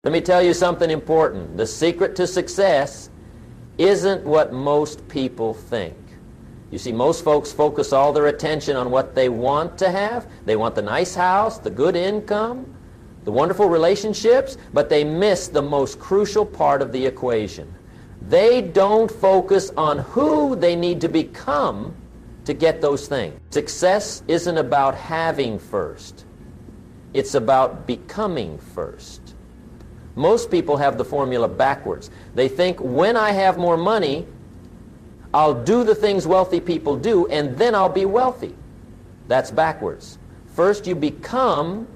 Let me tell you something important. The secret to success isn't what most people think. You see, most folks focus all their attention on what they want to have. They want the nice house, the good income, the wonderful relationships, but they miss the most crucial part of the equation. They don't focus on who they need to become to get those things. Success isn't about having first. It's about becoming first. Most people have the formula backwards. They think, when I have more money, I'll do the things wealthy people do, and then I'll be wealthy. That's backwards. First you become,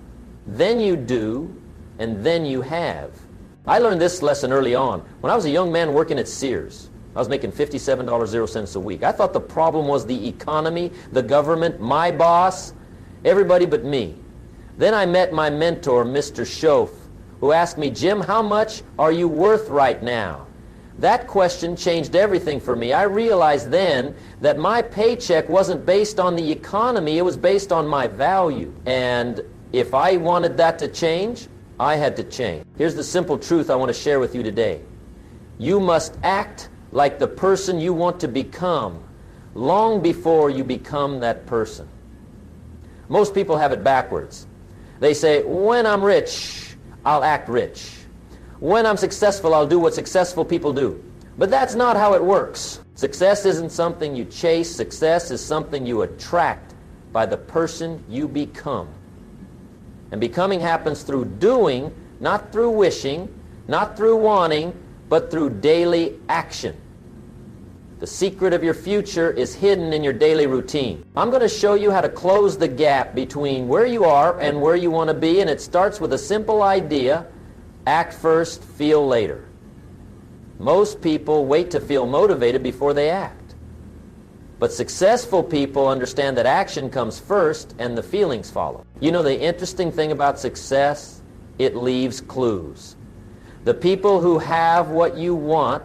then you do, and then you have. I learned this lesson early on. When I was a young man working at Sears, I was making $57.00 a week. I thought the problem was the economy, the government, my boss, everybody but me. Then I met my mentor, Mr. Schoaf, who asked me, Jim, how much are you worth right now? That question changed everything for me. I realized then that my paycheck wasn't based on the economy, it was based on my value. And if I wanted that to change, I had to change. Here's the simple truth I want to share with you today. You must act like the person you want to become long before you become that person. Most people have it backwards. They say, when I'm rich, I'll act rich. When I'm successful, I'll do what successful people do. But that's not how it works. Success isn't something you chase. Success is something you attract by the person you become. And becoming happens through doing, not through wishing, not through wanting, but through daily action. The secret of your future is hidden in your daily routine. I'm going to show you how to close the gap between where you are and where you want to be, and it starts with a simple idea: act first, feel later. Most people wait to feel motivated before they act. But successful people understand that action comes first and the feelings follow. You know, the interesting thing about success, it leaves clues. The people who have what you want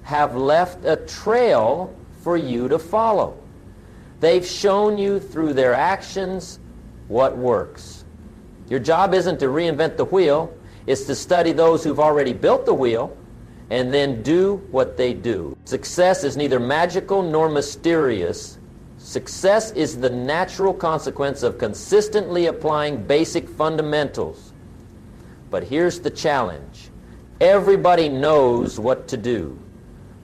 have left a trail for you to follow. They've shown you through their actions what works. Your job isn't to reinvent the wheel, it's to study those who've already built the wheel and then do what they do. Success is neither magical nor mysterious. Success is the natural consequence of consistently applying basic fundamentals. But here's the challenge. Everybody knows what to do,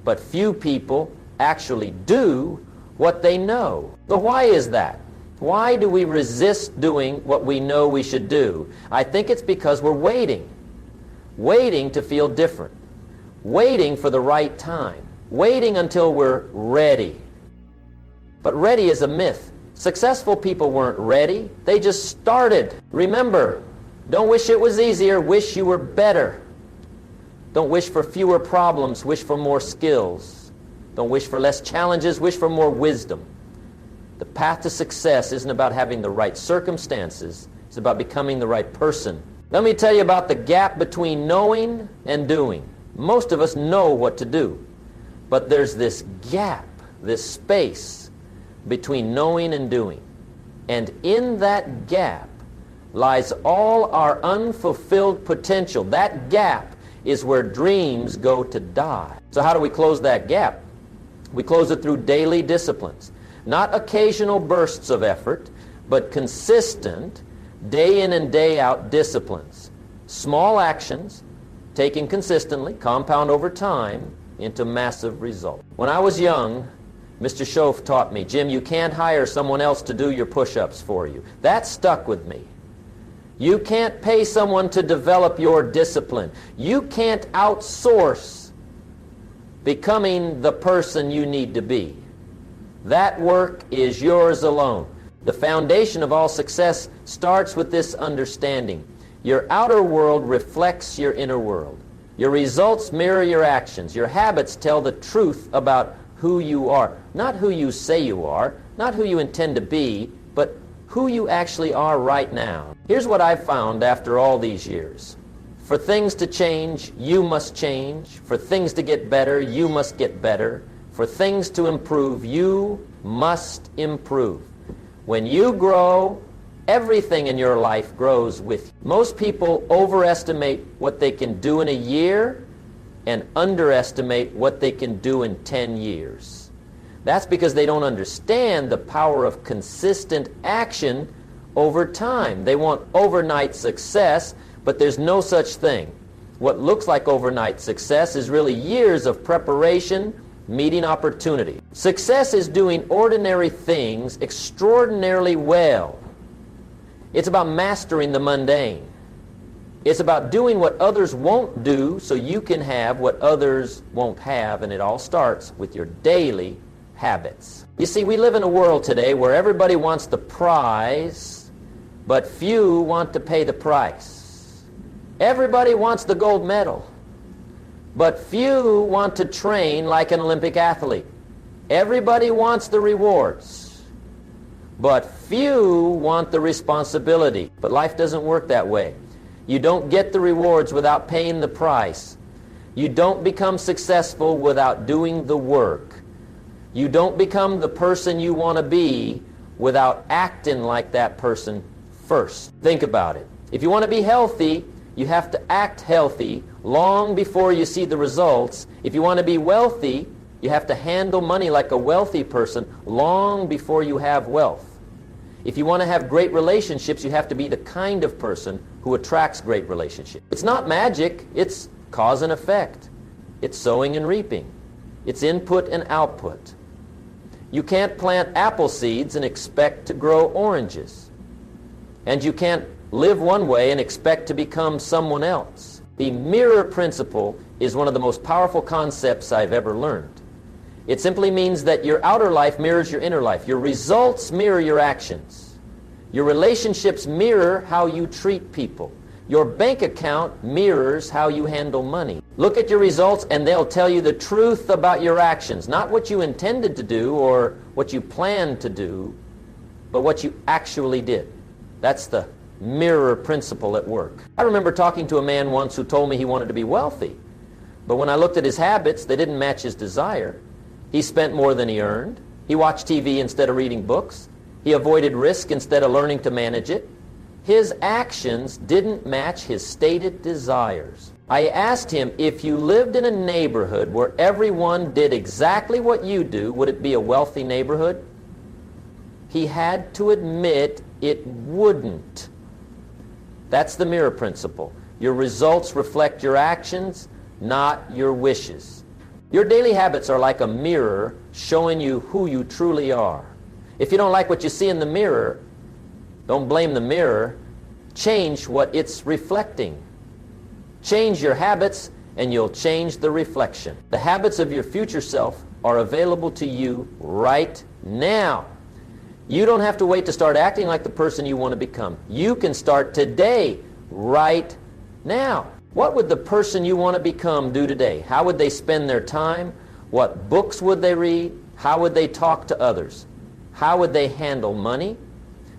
but few people actually do what they know. So why is that? Why do we resist doing what we know we should do? I think it's because we're waiting to feel different, waiting for the right time, waiting until we're ready. But ready is a myth. Successful people weren't ready, they just started. Remember, don't wish it was easier, wish you were better. Don't wish for fewer problems, wish for more skills. Don't wish for less challenges, wish for more wisdom. The path to success isn't about having the right circumstances, it's about becoming the right person. Let me tell you about the gap between knowing and doing. Most of us know what to do, but there's this gap, this space between knowing and doing. And in that gap lies all our unfulfilled potential. That gap is where dreams go to die. So how do we close that gap? We close it through daily disciplines. Not occasional bursts of effort, but consistent, day in and day out disciplines. Small actions, taken consistently, compound over time into massive results. When I was young, Mr. Schoaf taught me, Jim, you can't hire someone else to do your push-ups for you. That stuck with me. You can't pay someone to develop your discipline. You can't outsource becoming the person you need to be. That work is yours alone. The foundation of all success starts with this understanding. Your outer world reflects your inner world. Your results mirror your actions. Your habits tell the truth about who you are. Not who you say you are, not who you intend to be, but who you actually are right now. Here's what I've found after all these years. For things to change, you must change. For things to get better, you must get better. For things to improve, you must improve. When you grow, Everything in your life grows with you. Most people overestimate what they can do in a year and underestimate what they can do in 10 years. That's because they don't understand the power of consistent action over time. They want overnight success, but there's no such thing. What looks like overnight success is really years of preparation, meeting opportunity. Success is doing ordinary things extraordinarily well. It's about mastering the mundane. It's about doing what others won't do so you can have what others won't have, and it all starts with your daily habits. You see, we live in a world today where everybody wants the prize, but few want to pay the price. Everybody wants the gold medal, but few want to train like an Olympic athlete. Everybody wants the rewards, but few want the responsibility. But life doesn't work that way. You don't get the rewards without paying the price. You don't become successful without doing the work. You don't become the person you want to be without acting like that person first. Think about it. If you want to be healthy, you have to act healthy long before you see the results. If you want to be wealthy, you have to handle money like a wealthy person long before you have wealth. If you want to have great relationships, you have to be the kind of person who attracts great relationships. It's not magic, it's cause and effect. It's sowing and reaping. It's input and output. You can't plant apple seeds and expect to grow oranges. And you can't live one way and expect to become someone else. The mirror principle is one of the most powerful concepts I've ever learned. It simply means that your outer life mirrors your inner life. Your results mirror your actions. Your relationships mirror how you treat people. Your bank account mirrors how you handle money. Look at your results and they'll tell you the truth about your actions. Not what you intended to do or what you planned to do, but what you actually did. That's the mirror principle at work. I remember talking to a man once who told me he wanted to be wealthy. But when I looked at his habits, they didn't match his desire. He spent more than he earned. He watched TV instead of reading books. He avoided risk instead of learning to manage it. His actions didn't match his stated desires. I asked him, if you lived in a neighborhood where everyone did exactly what you do, would it be a wealthy neighborhood? He had to admit it wouldn't. That's the mirror principle. Your results reflect your actions, not your wishes. Your daily habits are like a mirror showing you who you truly are. If you don't like what you see in the mirror, don't blame the mirror. Change what it's reflecting. Change your habits and you'll change the reflection. The habits of your future self are available to you right now. You don't have to wait to start acting like the person you want to become. You can start today, right now. What would the person you want to become do today? How would they spend their time? What books would they read? How would they talk to others? How would they handle money?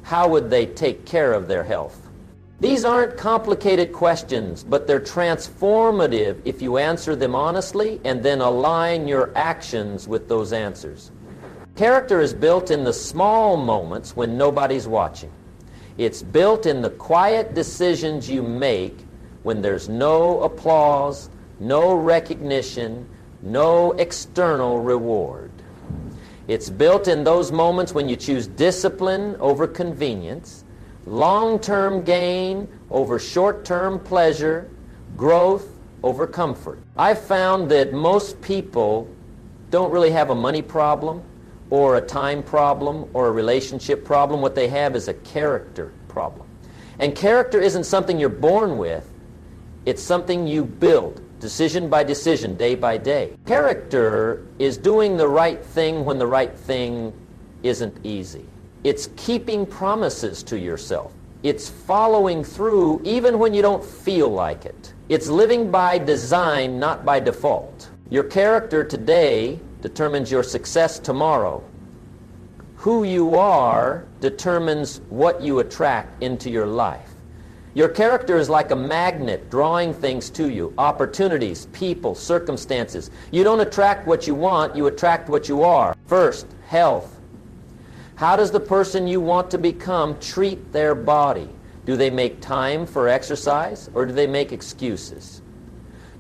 How would they take care of their health? These aren't complicated questions, but they're transformative if you answer them honestly and then align your actions with those answers. Character is built in the small moments when nobody's watching. It's built in the quiet decisions you make when there's no applause, no recognition, no external reward. It's built in those moments when you choose discipline over convenience, long-term gain over short-term pleasure, growth over comfort. I've found that most people don't really have a money problem or a time problem or a relationship problem. What they have is a character problem. And character isn't something you're born with. It's something you build, decision by decision, day by day. Character is doing the right thing when the right thing isn't easy. It's keeping promises to yourself. It's following through even when you don't feel like it. It's living by design, not by default. Your character today determines your success tomorrow. Who you are determines what you attract into your life. Your character is like a magnet drawing things to you, opportunities, people, circumstances. You don't attract what you want, you attract what you are. First, health. How does the person you want to become treat their body? Do they make time for exercise, or do they make excuses?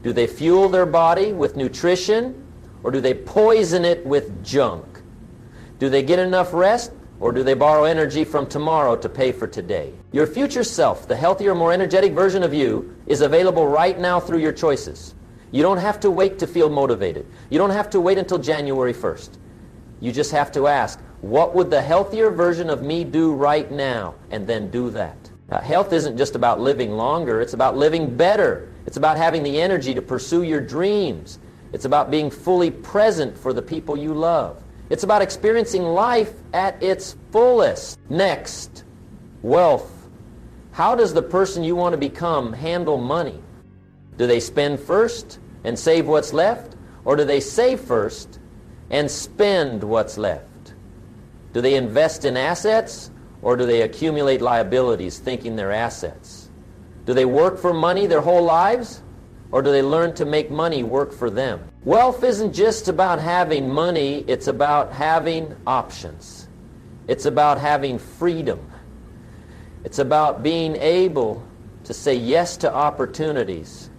Do they fuel their body with nutrition, or do they poison it with junk? Do they get enough rest, or do they borrow energy from tomorrow to pay for today? Your future self, the healthier, more energetic version of you, is available right now through your choices. You don't have to wait to feel motivated. You don't have to wait until January 1st. You just have to ask, what would the healthier version of me do right now? And then do that. Health isn't just about living longer. It's about living better. It's about having the energy to pursue your dreams. It's about being fully present for the people you love. It's about experiencing life at its fullest. Next, wealth. How does the person you want to become handle money? Do they spend first and save what's left? Or do they save first and spend what's left? Do they invest in assets, or do they accumulate liabilities thinking they're assets? Do they work for money their whole lives, or do they learn to make money work for them? Wealth isn't just about having money, it's about having options. It's about having freedom. It's about being able to say yes to opportunities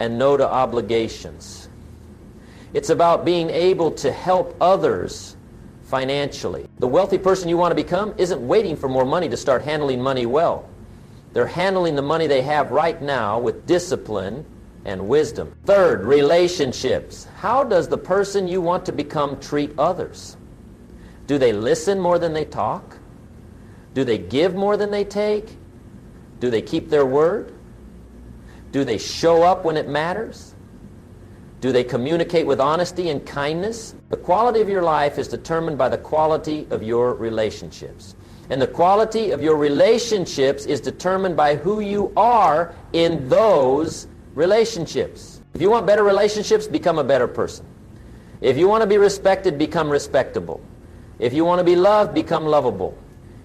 and no to obligations. It's about being able to help others financially. The wealthy person you want to become isn't waiting for more money to start handling money well. They're handling the money they have right now with discipline and wisdom. Third, relationships. How does the person you want to become treat others? Do they listen more than they talk? Do they give more than they take? Do they keep their word? Do they show up when it matters? Do they communicate with honesty and kindness? The quality of your life is determined by the quality of your relationships. And the quality of your relationships is determined by who you are in those relationships. If you want better relationships, become a better person. If you want to be respected, become respectable. If you want to be loved, become lovable.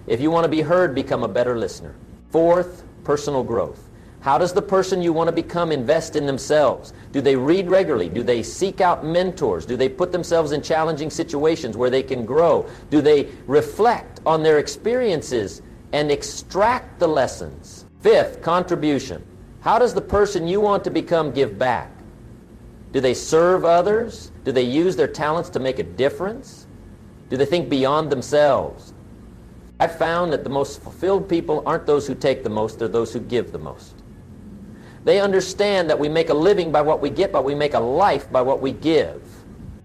If you want to be heard, become a better listener. Fourth, personal growth. How does the person you want to become invest in themselves? Do they read regularly? Do they seek out mentors? Do they put themselves in challenging situations where they can grow? Do they reflect on their experiences and extract the lessons? Fifth, contribution. How does the person you want to become give back? Do they serve others? Do they use their talents to make a difference? Do they think beyond themselves? I've found that the most fulfilled people aren't those who take the most, they're those who give the most. They understand that we make a living by what we get, but we make a life by what we give.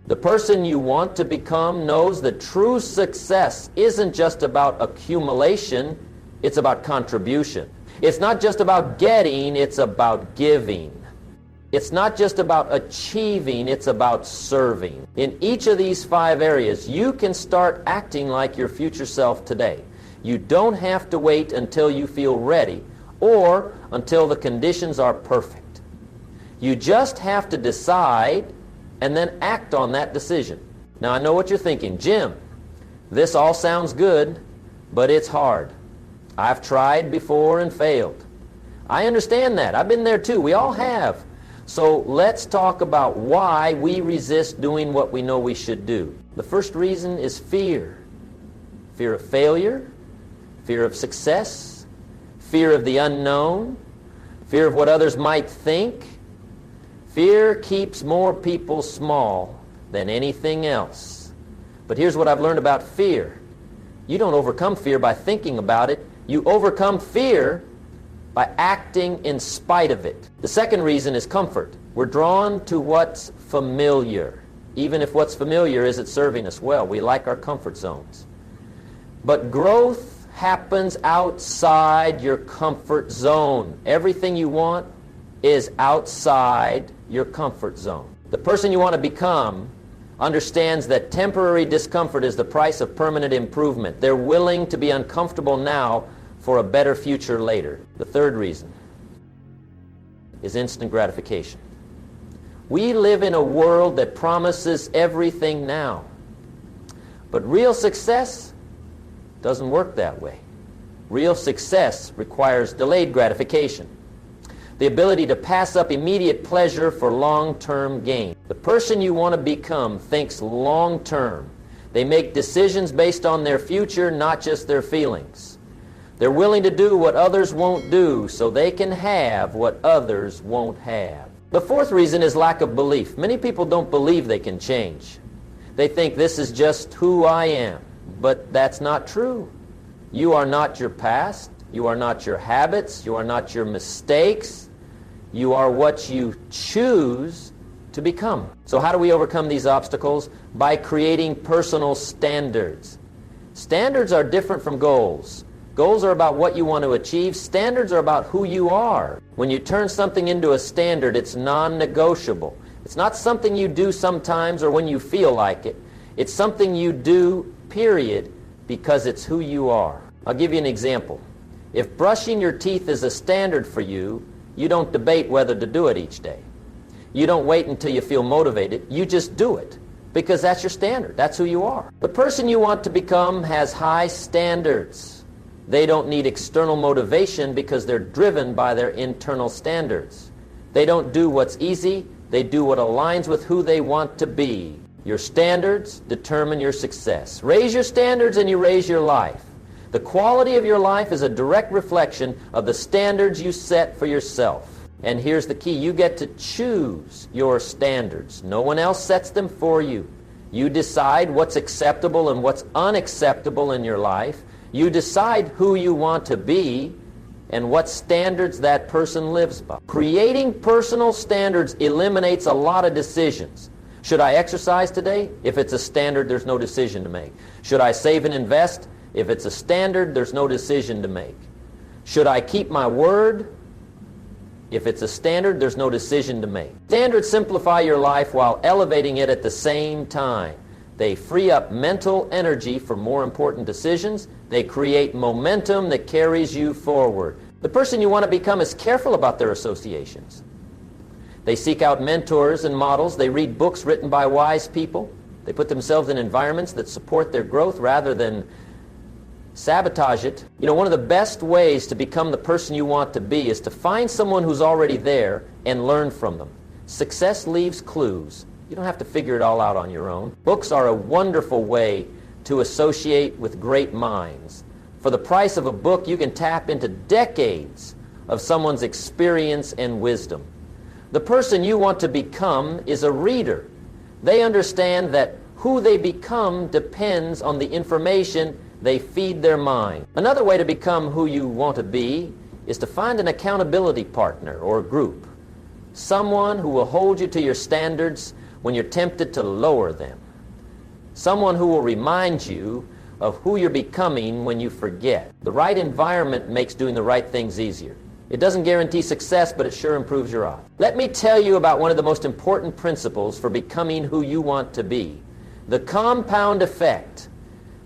The person you want to become knows that true success isn't just about accumulation, it's about contribution. It's not just about getting, it's about giving. It's not just about achieving, it's about serving. In each of these 5 areas, you can start acting like your future self today. You don't have to wait until you feel ready or until the conditions are perfect. You just have to decide and then act on that decision. Now, I know what you're thinking. Jim, this all sounds good, but it's hard. I've tried before and failed. I understand that. I've been there too. We all have. So let's talk about why we resist doing what we know we should do. The first reason is fear. Fear of failure, fear of success, fear of the unknown, fear of what others might think. Fear keeps more people small than anything else. But here's what I've learned about fear. You don't overcome fear by thinking about it. You overcome fear by acting in spite of it. The second reason is comfort. We're drawn to what's familiar, even if what's familiar isn't serving us well. We like our comfort zones. But growth happens outside your comfort zone. Everything you want is outside your comfort zone. The person you want to become understands that temporary discomfort is the price of permanent improvement. They're willing to be uncomfortable now for a better future later. The third reason is instant gratification. We live in a world that promises everything now. But real success doesn't work that way. Real success requires delayed gratification, the ability to pass up immediate pleasure for long-term gain. The person you want to become thinks long-term. They make decisions based on their future, not just their feelings. They're willing to do what others won't do so they can have what others won't have. The fourth reason is lack of belief. Many people don't believe they can change. They think this is just who I am, but that's not true. You are not your past. You are not your habits. You are not your mistakes. You are what you choose to become. So how do we overcome these obstacles? By creating personal standards. Standards are different from goals. Goals are about what you want to achieve. Standards are about who you are. When you turn something into a standard, it's non-negotiable. It's not something you do sometimes or when you feel like it. It's something you do, period, because it's who you are. I'll give you an example. If brushing your teeth is a standard for you, you don't debate whether to do it each day. You don't wait until you feel motivated. You just do it because that's your standard. That's who you are. The person you want to become has high standards. They don't need external motivation because they're driven by their internal standards. They don't do what's easy. They do what aligns with who they want to be. Your standards determine your success. Raise your standards and you raise your life. The quality of your life is a direct reflection of the standards you set for yourself. And here's the key. You get to choose your standards. No one else sets them for you. You decide what's acceptable and what's unacceptable in your life. You decide who you want to be and what standards that person lives by. Creating personal standards eliminates a lot of decisions. Should I exercise today? If it's a standard, there's no decision to make. Should I save and invest? If it's a standard, there's no decision to make. Should I keep my word? If it's a standard, there's no decision to make. Standards simplify your life while elevating it at the same time. They free up mental energy for more important decisions. They create momentum that carries you forward. The person you want to become is careful about their associations. They seek out mentors and models. They read books written by wise people. They put themselves in environments that support their growth rather than sabotage it. You know, one of the best ways to become the person you want to be is to find someone who's already there and learn from them. Success leaves clues. You don't have to figure it all out on your own. Books are a wonderful way to associate with great minds. For the price of a book, you can tap into decades of someone's experience and wisdom. The person you want to become is a reader. They understand that who they become depends on the information they feed their mind. Another way to become who you want to be is to find an accountability partner or group. Someone who will hold you to your standards when you're tempted to lower them. Someone who will remind you of who you're becoming when you forget. The right environment makes doing the right things easier. It doesn't guarantee success, but it sure improves your odds. Let me tell you about one of the most important principles for becoming who you want to be. The compound effect.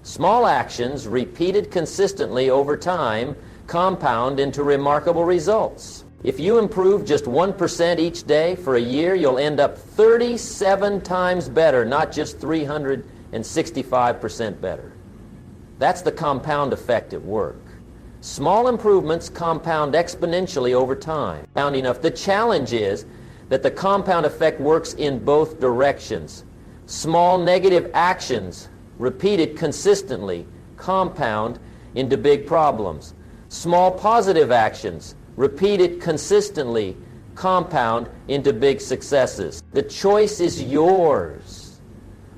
Small actions repeated consistently over time compound into remarkable results. If you improve just 1% each day for a year, you'll end up 37 times better, not just 365% better. That's the compound effect at work. Small improvements compound exponentially over time. Enough. The challenge is that the compound effect works in both directions. Small negative actions repeated consistently compound into big problems. Small positive actions repeated consistently compound into big successes. The choice is yours.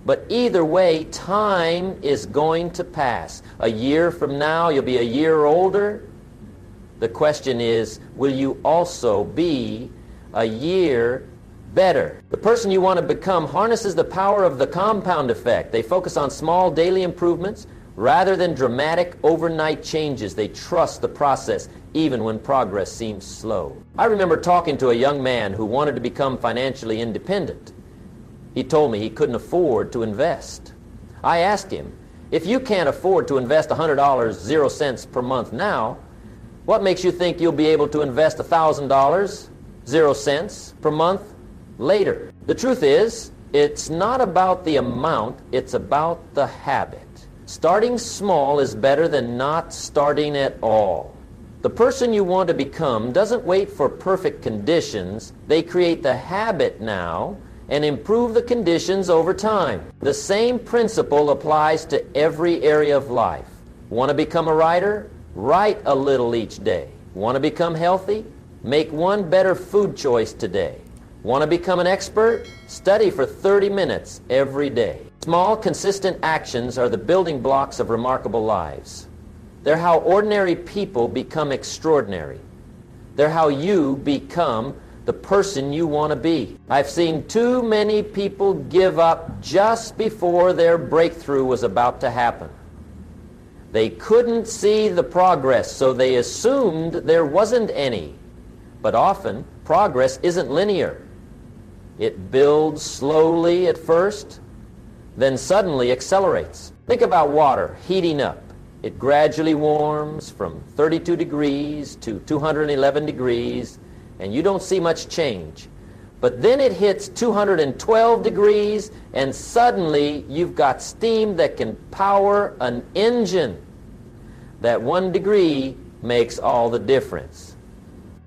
But either way, time is going to pass. A year from now, you'll be a year older. The question is, will you also be a year better? The person you want to become harnesses the power of the compound effect. They focus on small daily improvements rather than dramatic overnight changes. They trust the process even when progress seems slow. I remember talking to a young man who wanted to become financially independent. He told me he couldn't afford to invest. I asked him, if you can't afford to invest $100, 0 cents per month now, what makes you think you'll be able to invest $1,000, 0 cents per month later? The truth is, it's not about the amount, it's about the habit. Starting small is better than not starting at all. The person you want to become doesn't wait for perfect conditions. They create the habit now and improve the conditions over time. The same principle applies to every area of life. Want to become a writer? Write a little each day. Want to become healthy? Make one better food choice today. Want to become an expert? Study for 30 minutes every day. Small, consistent actions are the building blocks of remarkable lives. They're how ordinary people become extraordinary. They're how you become the person you want to be. I've seen too many people give up just before their breakthrough was about to happen. They couldn't see the progress, so they assumed there wasn't any. But often, progress isn't linear. It builds slowly at first, then suddenly accelerates. Think about water heating up. It gradually warms from 32 degrees to 211 degrees, and you don't see much change. But then it hits 212 degrees, and suddenly you've got steam that can power an engine. That 1 degree makes all the difference.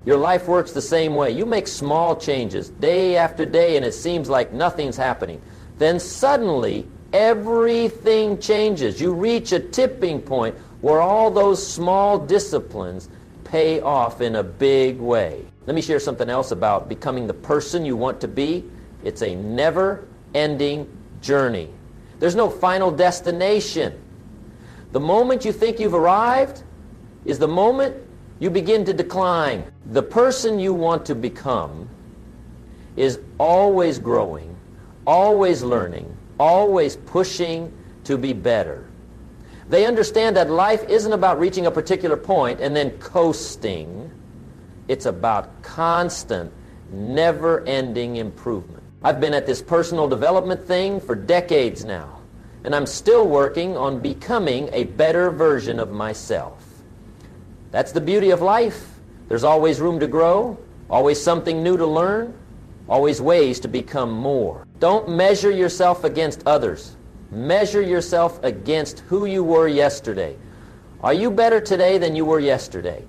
Your life works the same way. You make small changes day after day, and it seems like nothing's happening. Then suddenly, everything changes. You reach a tipping point where all those small disciplines pay off in a big way. Let me share something else about becoming the person you want to be. It's a never-ending journey. There's no final destination. The moment you think you've arrived is the moment you begin to decline. The person you want to become is always growing, always learning, always pushing to be better. They understand that life isn't about reaching a particular point and then coasting. It's about constant, never-ending improvement. I've been at this personal development thing for decades now, and I'm still working on becoming a better version of myself. That's the beauty of life. There's always room to grow, always something new to learn, always ways to become more. Don't measure yourself against others. Measure yourself against who you were yesterday. Are you better today than you were yesterday?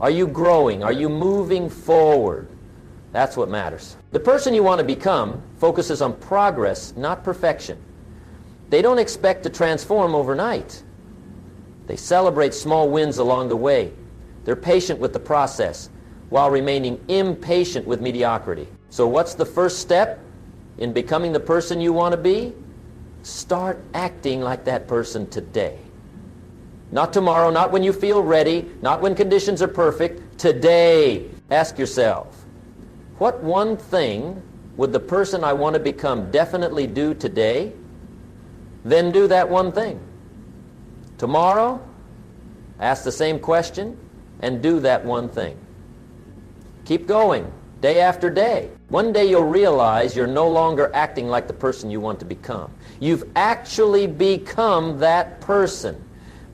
Are you growing? Are you moving forward? That's what matters. The person you want to become focuses on progress, not perfection. They don't expect to transform overnight. They celebrate small wins along the way. They're patient with the process while remaining impatient with mediocrity. So what's the first step in becoming the person you want to be? Start acting like that person today. Not tomorrow, not when you feel ready, not when conditions are perfect. Today. Ask yourself, what one thing would the person I want to become definitely do today? Then do that one thing. Tomorrow, ask the same question and do that one thing. Keep going, day after day. One day you'll realize you're no longer acting like the person you want to become. You've actually become that person.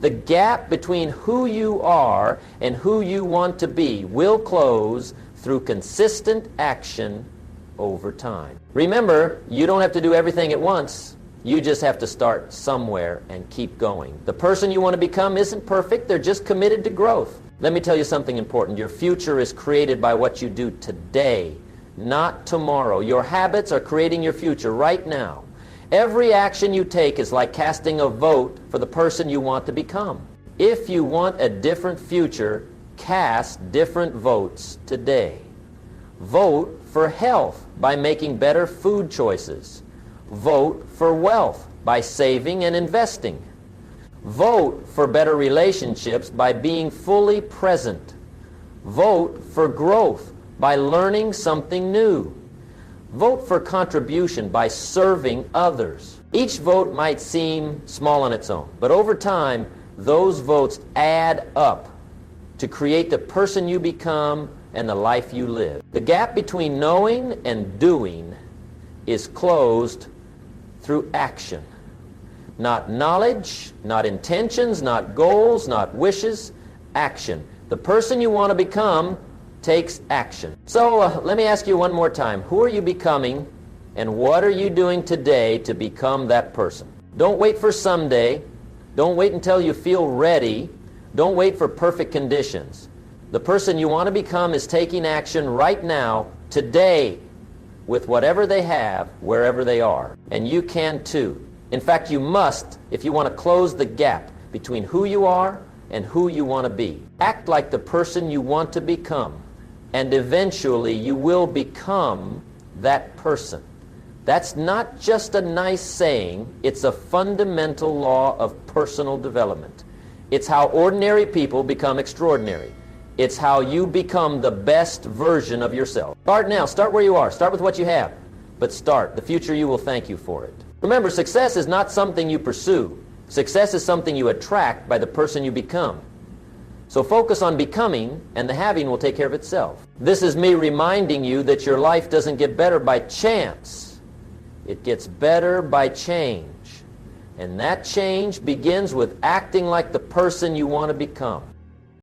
The gap between who you are and who you want to be will close through consistent action over time. Remember, you don't have to do everything at once. You just have to start somewhere and keep going. The person you want to become isn't perfect. They're just committed to growth. Let me tell you something important. Your future is created by what you do today, not tomorrow. Your habits are creating your future right now. Every action you take is like casting a vote for the person you want to become. If you want a different future, cast different votes today. Vote for health by making better food choices. Vote for wealth by saving and investing. Vote for better relationships by being fully present. Vote for growth by learning something new. Vote for contribution by serving others. Each vote might seem small on its own, but over time, those votes add up to create the person you become and the life you live. The gap between knowing and doing is closed through action. Not knowledge, not intentions, not goals, not wishes, action. The person you want to become takes action. So let me ask you one more time. Who are you becoming and what are you doing today to become that person? Don't wait for someday. Don't wait until you feel ready. Don't wait for perfect conditions. The person you want to become is taking action right now, today. with whatever they have wherever they are. And you can too. In fact, you must if you want to close the gap between who you are and who you want to be. Act like the person you want to become, and eventually you will become that person. That's not just a nice saying, it's a fundamental law of personal development. It's how ordinary people become extraordinary. It's how you become the best version of yourself. Start now. Start where you are. Start with what you have. But start. The future you will thank you for it. Remember, success is not something you pursue. Success is something you attract by the person you become. So focus on becoming, and the having will take care of itself. This is me reminding you that your life doesn't get better by chance. It gets better by change. And that change begins with acting like the person you want to become.